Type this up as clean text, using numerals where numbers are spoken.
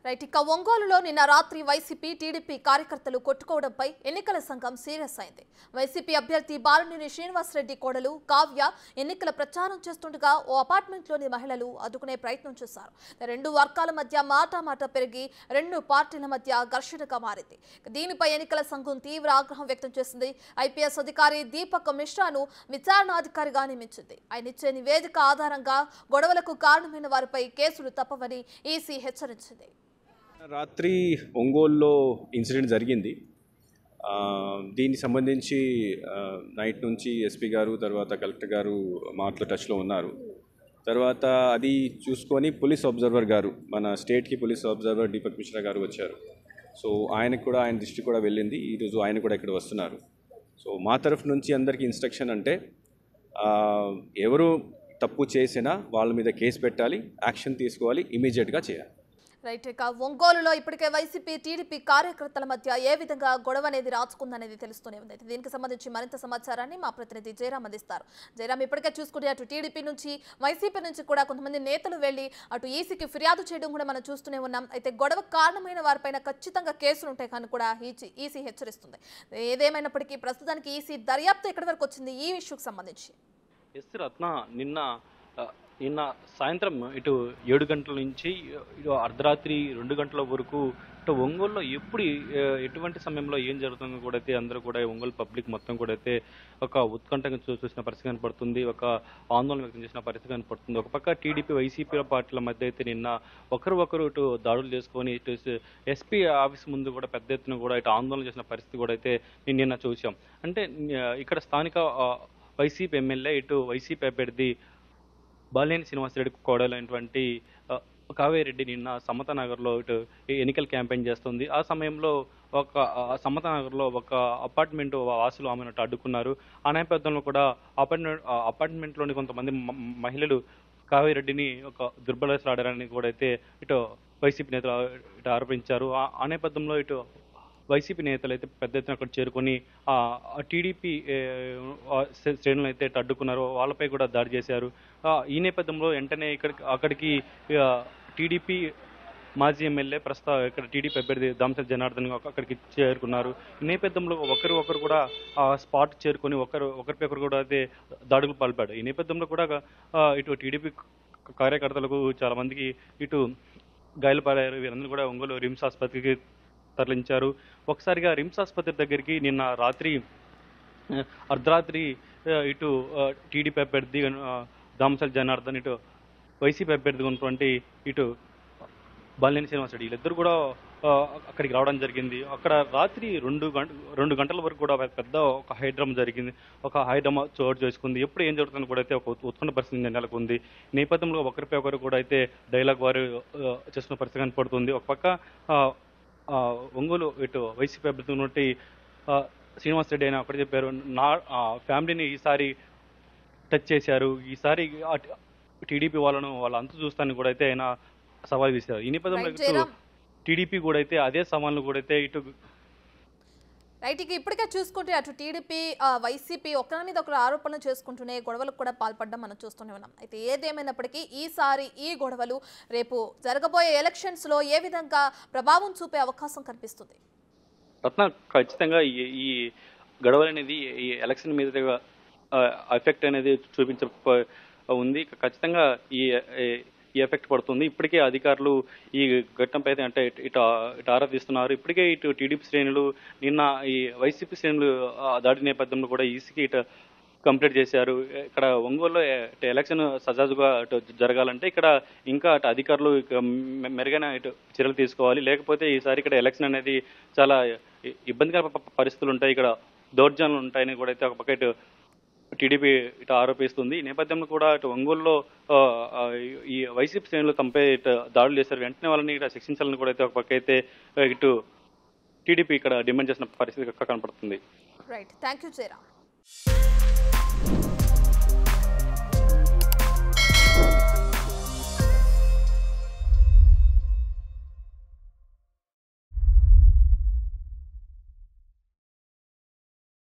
Right ఇక ఒంగోలులో నిన్న రాత్రి వైసీపీ టీడీపీ కార్యకర్తలు కొట్టుకోవడంపై ఎన్నికల సంఘం సీరియస్ అయింది. వైసీపీ అభ్యర్థి బాలినేని శ్రీనివాసరెడ్డి కోడలు కావ్య ఎన్నికల ప్రచారం చేస్తుండగా ఓ అపార్ట్మెంట్లోని మహిళలు అడ్డుకునే ప్రయత్నం చేశారు. రెండు వర్గాల మధ్య మాటామాట పెరిగి రెండు పార్టీల మధ్య ఘర్షణగా మారింది. దీనిపై ఎన్నికల సంఘం తీవ్ర ఆగ్రహం వ్యక్తం చేసింది. ఐపీఎస్ అధికారి దీపక్ మిశ్రాను విచారణాధికారిగా నియమించింది. ఆయన ఇచ్చే నివేదిక ఆధారంగా గొడవలకు కారణమైన వారిపై కేసులు తప్పవని ఈసీ హెచ్చరించింది. రాత్రి ఒంగోలులో ఇన్సిడెంట్ జరిగింది. దీనికి సంబంధించి నైట్ నుంచి ఎస్పీ గారు తర్వాత కలెక్టర్ గారు మాతో టచ్లో ఉన్నారు. తర్వాత అది చూసుకొని పోలీస్ అబ్జర్వర్ గారు, మన స్టేట్కి పోలీస్ అబ్జర్వర్ దీపక్ మిశ్రా గారు వచ్చారు. సో ఆయనకు కూడా, ఆయన దృష్టి కూడా వెళ్ళింది. ఈరోజు ఆయన కూడా ఇక్కడ వస్తున్నారు. సో మా తరఫు నుంచి అందరికీ ఇన్స్ట్రక్షన్ అంటే, ఎవరు తప్పు చేసినా వాళ్ళ మీద కేసు పెట్టాలి, యాక్షన్ తీసుకోవాలి, ఇమీడియట్గా చేయాలి. రైట్ ఇక ఒంగోలులో ఇప్పటికే వైసీపీ టీడీపీ కార్యకర్తల మధ్య ఏ విధంగా గొడవ అనేది రాచుకుందనేది తెలుస్తూనే ఉంది. దీనికి సంబంధించి మరింత సమాచారాన్ని మా ప్రతినిధి జయరామ్ అందిస్తారు. జయరామ్, ఇప్పటికే చూసుకుంటే అటు టీడీపీ నుంచి వైసీపీ నుంచి కూడా కొంతమంది నేతలు వెళ్లి అటు ఈసీకి ఫిర్యాదు చేయడం కూడా మనం చూస్తూనే ఉన్నాం. అయితే గొడవ కారణమైన వారిపైన ఖచ్చితంగా కేసులు ఉంటాయి కానీ కూడా ఈసీ హెచ్చరిస్తుంది. ఏదేమైనప్పటికీ ప్రస్తుతానికి ఈసీ దర్యాప్తు ఎక్కడి వరకు వచ్చింది ఈ ఇష్యూకి సంబంధించి? రత్న, నిన్న సాయంత్రం ఇటు 7 గంటల నుంచి ఇటు అర్ధరాత్రి 2 గంటల వరకు ఇటు ఒంగోలులో ఎటువంటి సమయంలో ఏం జరుగుతుందో కూడా అయితే అందరూ కూడా ఒంగోలు పబ్లిక్ మొత్తం కూడా అయితే ఒక ఉత్కంఠంగా చూసిన పరిస్థితి కనపడుతుంది, ఒక ఆందోళన వ్యక్తం చేసిన పరిస్థితి కనపడుతుంది. ఒక పక్క టీడీపీ వైసీపీ పార్టీల మధ్య అయితే నిన్న ఒకరు ఇటు దాడులు చేసుకొని ఇటు ఎస్పీ ఆఫీస్ ముందు కూడా పెద్ద ఎత్తున కూడా ఇటు ఆందోళన చేసిన పరిస్థితి కూడా అయితే నిన్న చూసాం. అంటే ఇక్కడ స్థానిక వైసీపీ ఎమ్మెల్యే ఇటు వైసీపీ అభ్యర్థి బాలినేని శ్రీనివాసరెడ్డి కోడలైనటువంటి కావేరెడ్డి నిన్న సమతానగర్లో ఇటు ఎన్నికల క్యాంపెయిన్ చేస్తుంది. ఆ సమయంలో సమతానగర్లో ఒక అపార్ట్మెంట్ వాసులు ఆమెను అడ్డుకున్నారు. ఆ నేపథ్యంలో కూడా అపార్ట్మెంట్లోని కొంతమంది మహిళలు కావేరెడ్డిని ఒక దుర్బలసలాడారని కూడా అయితే ఇటు వైసీపీ నేతలు ఇటు ఆరోపించారు. ఆ నేపథ్యంలో ఇటు వైసీపీ నేతలు అయితే పెద్ద ఎత్తున అక్కడ చేరుకొని టీడీపీ శ్రేణులు అయితే అడ్డుకున్నారు, వాళ్ళపై కూడా దాడి చేశారు. ఈ నేపథ్యంలో వెంటనే అక్కడికి టీడీపీ మాజీ ఎమ్మెల్యే ఇక్కడ టీడీపీ అభ్యర్థి దామచల జనార్దన్ అక్కడికి చేరుకున్నారు. ఈ నేపథ్యంలో ఒకరు కూడా స్పాట్ చేరుకొని ఒకరిపై ఒకరు కూడా అయితే దాడులు పాల్పడ్డారు. ఈ నేపథ్యంలో కూడా ఇటు టీడీపీ కార్యకర్తలకు చాలా మందికి ఇటు గాయాలపాలయ్యారు. వీరందరూ కూడా ఒంగోలు రిమ్స్ ఆసుపత్రికి తరలించారు. ఒకసారిగా రిమ్స్ ఆసుపత్రి దగ్గరికి నిన్న అర్ధరాత్రి ఇటు టీడీపీ అభ్యర్థి దామచల జనార్దన్, ఇటు వైసీపీ అభ్యర్థిగా ఉన్నటువంటి ఇటు బాలినేని శ్రీనివాసరెడ్డి వీళ్ళిద్దరు కూడా అక్కడికి రావడం జరిగింది. అక్కడ రాత్రి 2 గంటల వరకు కూడా పెద్ద ఒక హైడ్రామా జరిగింది, ఒక హైడ్రామా చోటు చేసుకుంది. ఎప్పుడు ఏం జరుగుతుందో కూడా అయితే ఒక ఉత్కంఠ పరిస్థితి నెలకొంది. నేపథ్యంలో ఒకరిపై ఒకరు కూడా అయితే డైలాగ్ వారు చేస్తున్న పరిస్థితి కనపడుతుంది. ఒక పక్క ఒంగోలు ఇటు వైసీపీ అభ్యర్థి ఉన్నట్టు శ్రీనివాసరెడ్డి అయినా అక్కడ చెప్పారు, నా ఫ్యామిలీని ఈసారి టచ్ చేశారు, ఈసారి టీడీపీ వాళ్ళ అంతు చూస్తాను కూడా అయితే ఆయన సవాల్ విసిరారు. ఈ నేపథ్యంలో ఇటు టీడీపీ కూడా అయితే అదే సవాల్ను కూడా అయితే ఇటు రైట్ ఇక ఇప్పటికే చూసుకుంటే అటు టీడీపీ వైసీపీ ఒకరి మీద ఒకరు ఆరోపణలు చేసుకుంటూనే గొడవలకు కూడా పాల్పడడం మనం చూస్తూనే ఉన్నాం. అయితే ఏదేమైనప్పటికీ ఈసారి ఈ గొడవలు రేపు జరగబోయే ఎలక్షన్స్ లో ఏ విధంగా ప్రభావం చూపే అవకాశం కనిపిస్తుంది? రత్న, ఖచ్చితంగా ఈ గొడవలు అనేది ఈ ఎలక్షన్ మీద ఎఫెక్ట్ అనేది ఉంది. ఖచ్చితంగా ఈ ఎఫెక్ట్ పడుతుంది. ఇప్పటికే అధికారులు ఈ ఘటనపై అంటే ఇటు ఆరా తీస్తున్నారు. ఇప్పటికే ఇటు టీడీపీ శ్రేణులు నిన్న ఈ వైసీపీ శ్రేణులు దాడి నేపథ్యంలో కూడా ఈసీకి ఇటు కంప్లీట్ చేశారు. ఇక్కడ ఒంగోలులో ఎలక్షన్ సజావుగా జరగాలంటే ఇక్కడ ఇంకా అటు అధికారులు మెరుగైన ఇటు చర్యలు తీసుకోవాలి. లేకపోతే ఈసారి ఇక్కడ ఎలక్షన్ అనేది చాలా ఇబ్బందికర పరిస్థితులు ఉంటాయి, ఇక్కడ దౌర్జన్యాలు ఉంటాయని కూడా అయితే ఒక పక్క ఇటు టీడీపీ ఇటు ఆరోపిస్తుంది. ఈ నేపథ్యంలో కూడా ఇటు ఒంగోలులో ఈ వైసీపీ శ్రేణులు తమపై ఇటు దాడులు చేశారు. వెంటనే వాళ్ళని ఇక్కడ శిక్షించాలని కూడా అయితే ఒక పక్క అయితే ఇటు టీడీపీ ఇక్కడ డిమాండ్ చేసిన పరిస్థితి కనపడుతుంది. Right, thank you Jayaram.